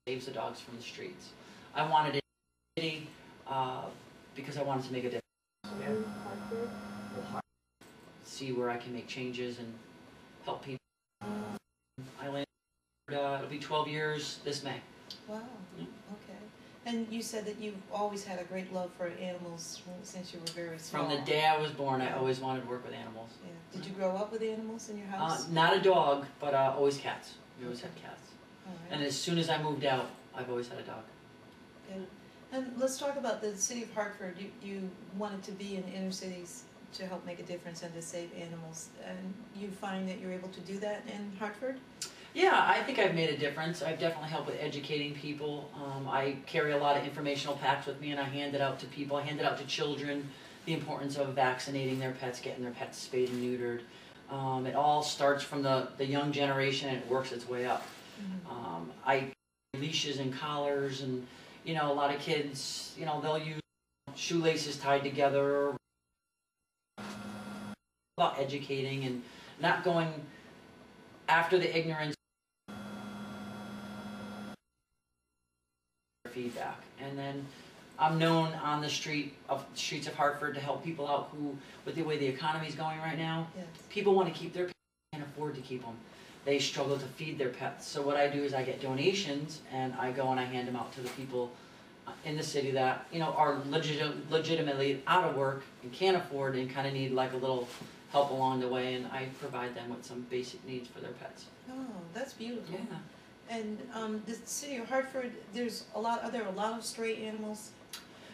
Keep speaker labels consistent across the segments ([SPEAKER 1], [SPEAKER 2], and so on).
[SPEAKER 1] saves the dogs from the streets. I wanted it in the city because I wanted to make a difference. See where I can make changes and help people. I landed, it'll be 12 years this May.
[SPEAKER 2] Wow, okay. And you said that you've always had a great love for animals since you were very small.
[SPEAKER 1] From the day I was born, I always wanted to work with animals.
[SPEAKER 2] Yeah. Did you grow up with animals in your house?
[SPEAKER 1] Not a dog, but always cats. We always had cats.
[SPEAKER 2] All right.
[SPEAKER 1] And as soon as I moved out, I've always had a dog.
[SPEAKER 2] Good. And let's talk about the City of Hartford. You wanted to be in inner cities to help make a difference and to save animals. And you find that you're able to do that in Hartford?
[SPEAKER 1] Yeah, I think I've made a difference. I've definitely helped with educating people. I carry a lot of informational packs with me and I hand it out to people. I hand it out to children, the importance of vaccinating their pets, getting their pets spayed and neutered. It all starts from the young generation and it works its way up. Mm-hmm. I leashes and collars and, you know, a lot of kids, you know, they'll use shoelaces tied together. About educating and not going after the ignorance. Feedback, and then I'm known on the streets of Hartford to help people out who, with the way the economy is going right now, yes. People want to keep their pets, can't afford to keep them. They struggle to feed their pets. So what I do is I get donations and I go and I hand them out to the people in the city that, you know, are legitimately out of work and can't afford and kind of need like a little help along the way, and I provide them with some basic needs for their pets.
[SPEAKER 2] Oh, that's beautiful.
[SPEAKER 1] Yeah.
[SPEAKER 2] And the City of Hartford, are there a lot of stray animals?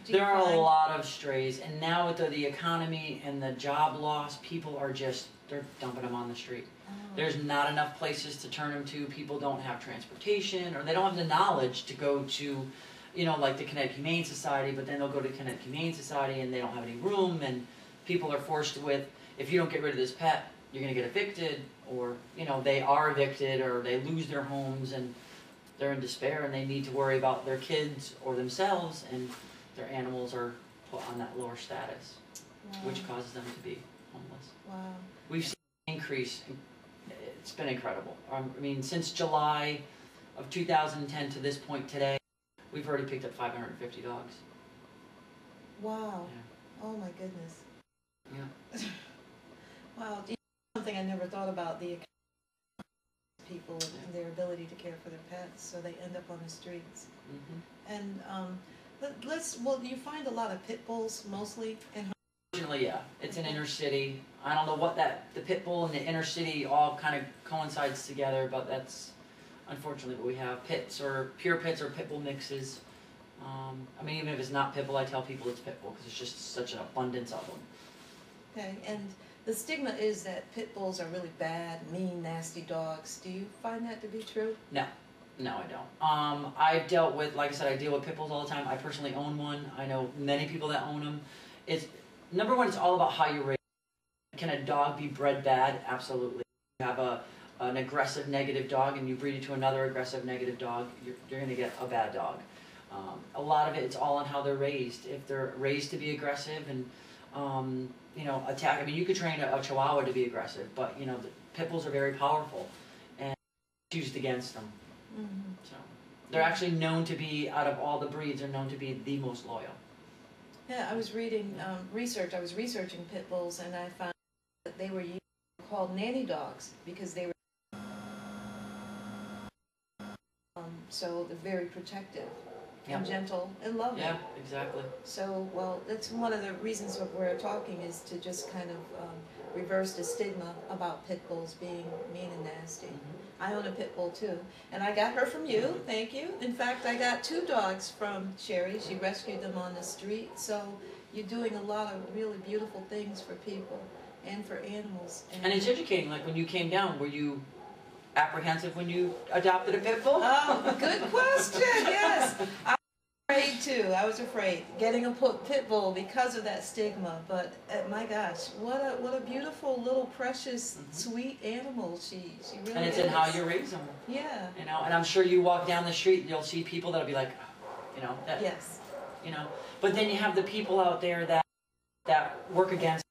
[SPEAKER 1] There are a lot of strays, and now with the economy and the job loss, people are just, they're dumping them on the street. Oh. There's not enough places to turn them to. People don't have transportation, or they don't have the knowledge to go to, you know, like the Connecticut Humane Society, but then they'll go to Connecticut Humane Society and they don't have any room, and people are forced with, if you don't get rid of this pet, you're going to get evicted, or, you know, they are evicted, or they lose their homes, and they're in despair, and they need to worry about their kids or themselves, and their animals are put on that lower status, wow. Which causes them to be homeless. Wow. We've seen an increase. It's been incredible. I mean, since July of 2010 to this point today, we've already picked up 550 dogs.
[SPEAKER 2] Wow.
[SPEAKER 1] Yeah.
[SPEAKER 2] Oh, my goodness.
[SPEAKER 1] Yeah.
[SPEAKER 2] Wow. Something I never thought about, the people and their ability to care for their pets, so they end up on the streets. Mm-hmm. And well, do you find a lot of pit bulls mostly in Hartford?
[SPEAKER 1] Unfortunately, yeah. It's an inner city. I don't know what the pit bull and the inner city all kind of coincides together, but that's unfortunately what we have. Pits or pure pits or pit bull mixes. I mean, even if it's not pit bull, I tell people it's pit bull because it's just such an abundance of them. Okay,
[SPEAKER 2] and the stigma is that pit bulls are really bad, mean, nasty dogs. Do you find that to be true?
[SPEAKER 1] No. No, I don't. I've dealt with, like I said, I deal with pit bulls all the time. I personally own one. I know many people that own them. Number one, it's all about how you raise them. Can a dog be bred bad? Absolutely. You have an aggressive negative dog and you breed it to another aggressive negative dog, you're going to get a bad dog. A lot of it's all on how they're raised. If they're raised to be aggressive and you know, attack. I mean, you could train a Chihuahua to be aggressive, but you know, the pit bulls are very powerful and it's used against them. Mm-hmm. So they're actually known to be, out of all the breeds, are known to be the most loyal.
[SPEAKER 2] Yeah, I was reading research. I was researching pit bulls, and I found that they were called nanny dogs because they were so they're very protective.
[SPEAKER 1] Yep.
[SPEAKER 2] And gentle and loving.
[SPEAKER 1] Yeah, exactly.
[SPEAKER 2] So, well, that's one of the reasons that we're talking, is to just kind of reverse the stigma about pit bulls being mean and nasty. Mm-hmm. I own a pit bull too, and I got her from you. Thank you. In fact, I got 2 dogs from Sherry. She rescued them on the street. So you're doing a lot of really beautiful things for people and for animals.
[SPEAKER 1] And it's educating. Like when you came down, were you apprehensive when you adopted a pit bull?
[SPEAKER 2] Oh, good question. Yes. I was afraid too. I was afraid getting a pit bull because of that stigma. But my gosh, what a beautiful little precious sweet animal she really
[SPEAKER 1] And it's
[SPEAKER 2] is.
[SPEAKER 1] in how you raise them.
[SPEAKER 2] Yeah.
[SPEAKER 1] You know, and I'm sure you walk down the street and you'll see people that'll be like, you know, that,
[SPEAKER 2] yes.
[SPEAKER 1] You know, but then you have the people out there that work against.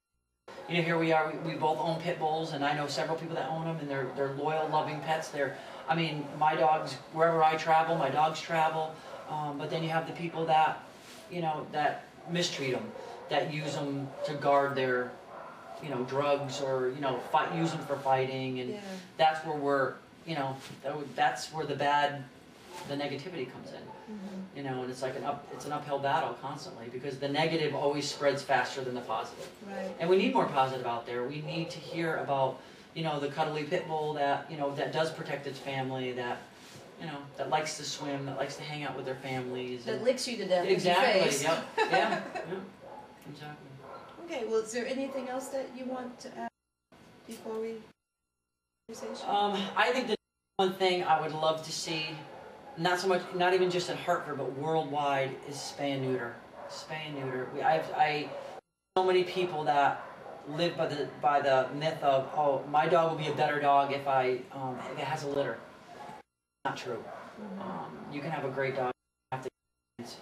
[SPEAKER 1] you know, here we are, we both own pit bulls, and I know several people that own them, and they're loyal, loving pets. I mean, my dogs, wherever I travel, my dogs travel, but then you have the people that, you know, that mistreat them, that use them to guard their, you know, drugs, or, you know, use them for fighting, and that's where we're, you know, that's where the negativity comes in. You know, and it's like it's an uphill battle constantly, because the negative always spreads faster than the positive.
[SPEAKER 2] Right.
[SPEAKER 1] And we need more positive out there. We need to hear about, you know, the cuddly pit bull that, you know, that does protect its family, that, you know, that likes to swim, that likes to hang out with their families.
[SPEAKER 2] That licks you to death.
[SPEAKER 1] Exactly.
[SPEAKER 2] With your face.
[SPEAKER 1] Yep. Yeah. Exactly.
[SPEAKER 2] Okay. Well, is there anything else that you want to add before we conversation?
[SPEAKER 1] I think the one thing I would love to see, not so much, not even just in Hartford, but worldwide, is spay and neuter. Spay and neuter. I so many people that live by the myth of, oh, my dog will be a better dog if it has a litter. Not true. You can have a great dog after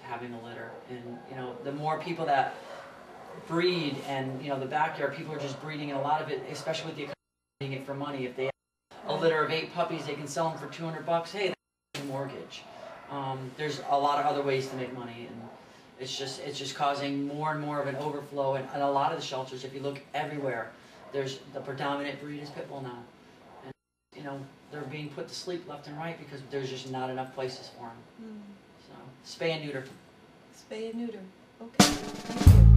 [SPEAKER 1] having a litter, and you know, the more people that breed, and you know, the backyard people are just breeding, and a lot of it, especially with the economy, breeding it for money. If they have a litter of 8 puppies, they can sell them for $200. Hey, mortgage. There's a lot of other ways to make money, and it's just causing more and more of an overflow. And a lot of the shelters, if you look everywhere, there's the predominant breed is pit bull now, and you know, they're being put to sleep left and right because there's just not enough places for them. So spay and neuter.
[SPEAKER 2] Spay and neuter. Okay. Thank you.